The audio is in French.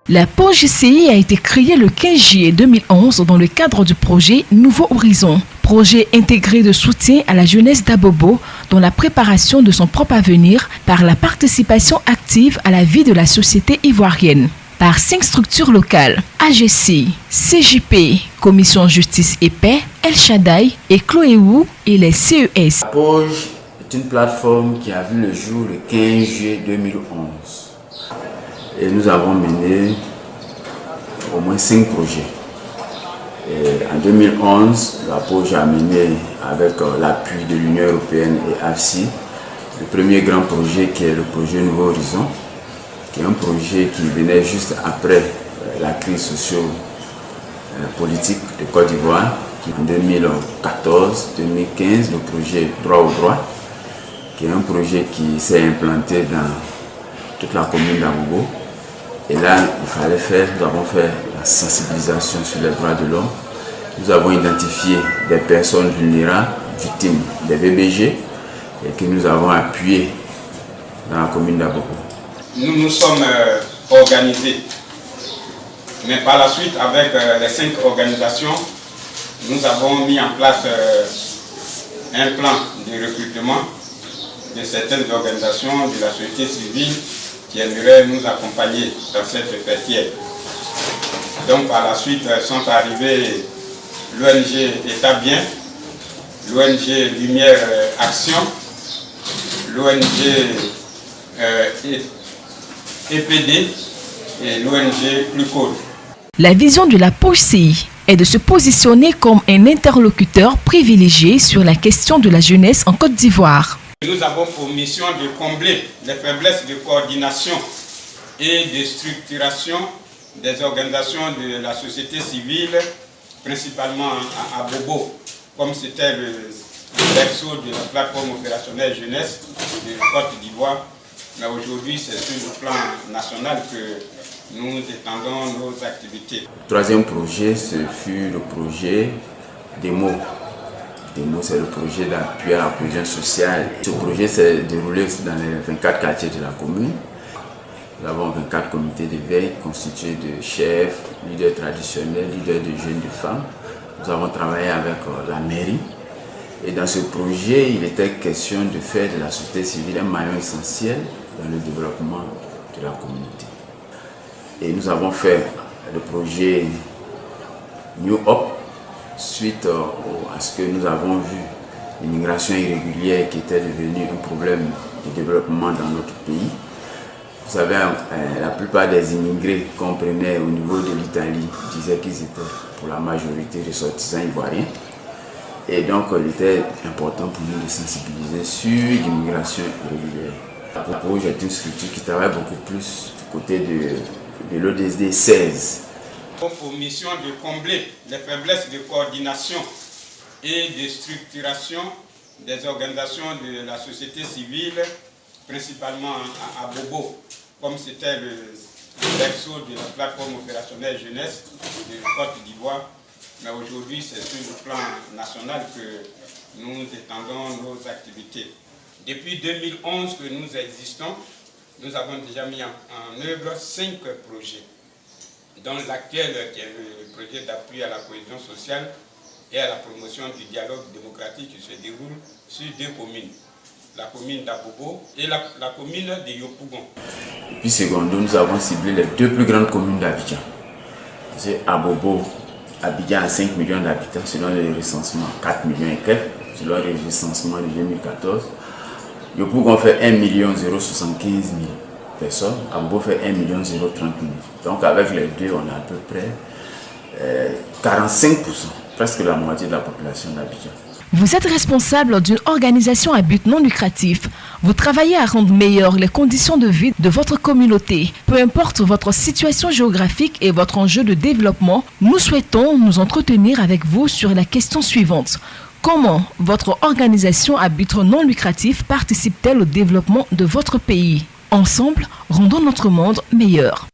La pause GCI a été créée le 15 juillet 2011 dans le cadre du projet Nouveau Horizon, projet intégré de soutien à la jeunesse d'Abobo dans la préparation de son propre avenir par la participation active à la vie de la société ivoirienne. Par 5 structures locales, AGC, CJP, Commission Justice et Paix, El Shaddai et Chloé-Wu et les CES. La pause est une plateforme qui a vu le jour le 15 juillet 2011. Et nous avons mené au moins 5 projets. Et en 2011, la pause a mené avec l'appui de l'Union européenne et AFSI le premier grand projet qui est le projet Nouveau Horizon, qui est un projet qui venait juste après la crise socio-politique de Côte d'Ivoire. En 2014-2015, le projet Droit au droit, qui est un projet qui s'est implanté dans toute la commune d'Abobo. Et là, nous avons fait la sensibilisation sur les droits de l'homme. Nous avons identifié des personnes vulnérables, victimes des VBG, et que nous avons appuyées dans la commune d'Abobo. Nous nous sommes organisés, mais par la suite, avec les 5 organisations, nous avons mis en place un plan de recrutement de certaines organisations de la société civile qui aimeraient nous accompagner dans cette fêtière. Donc par la suite sont arrivés l'ONG État Bien, l'ONG Lumière Action, l'ONG EPD et l'ONG Plucol. La vision de la POGCI est de se positionner comme un interlocuteur privilégié sur la question de la jeunesse en Côte d'Ivoire. Nous avons pour mission de combler les faiblesses de coordination et de structuration des organisations de la société civile, principalement à Bobo, comme c'était le berceau de la plateforme opérationnelle jeunesse de Côte d'Ivoire. Mais aujourd'hui, c'est sur le plan national que nous étendons nos activités. Le troisième projet, ce fut le projet DEMO. DEMO, c'est le projet d'appui à la cohésion sociale. Ce projet s'est déroulé dans les 24 quartiers de la commune. Nous avons 24 comités de veille constitués de chefs, leaders traditionnels, leaders de jeunes, de femmes. Nous avons travaillé avec la mairie. Et dans ce projet, il était question de faire de la société civile un maillon essentiel dans le développement de la communauté. Et nous avons fait le projet New Hope suite à ce que nous avons vu l'immigration irrégulière qui était devenue un problème de développement dans notre pays. Vous savez, la plupart des immigrés qu'on prenait au niveau de l'Italie disaient qu'ils étaient pour la majorité ressortissants ivoiriens. Et donc, il était important pour nous de sensibiliser sur l'immigration irrégulière. La POGCI est une structure qui travaille beaucoup plus du côté de l'ODSD 16. Pour mission de combler les faiblesses de coordination et de structuration des organisations de la société civile, principalement à Bobo, comme c'était le berceau de la plateforme opérationnelle jeunesse de Côte d'Ivoire. Mais aujourd'hui, c'est sur le plan national que nous étendons nos activités. Depuis 2011 que nous existons, nous avons déjà mis en œuvre 5 projets, dont l'actuel qui est le projet d'appui à la cohésion sociale et à la promotion du dialogue démocratique qui se déroule sur 2 communes, la commune d'Abobo et la commune de Yopougon. Et puis secondo, nous avons ciblé les 2 plus grandes communes d'Abidjan. C'est Abobo, Abidjan a 5 millions d'habitants selon le recensement, 4 millions et quelques selon le recensement de 2014. Yopougon fait 1 075 000 personnes, Abobo fait 1 030 000. Donc avec les deux, on a à peu près 45%, presque la moitié de la population d'Abidjan. Vous êtes responsable d'une organisation à but non lucratif. Vous travaillez à rendre meilleures les conditions de vie de votre communauté. Peu importe votre situation géographique et votre enjeu de développement, nous souhaitons nous entretenir avec vous sur la question suivante. Comment votre organisation à but non lucratif participe-t-elle au développement de votre pays? Ensemble, rendons notre monde meilleur.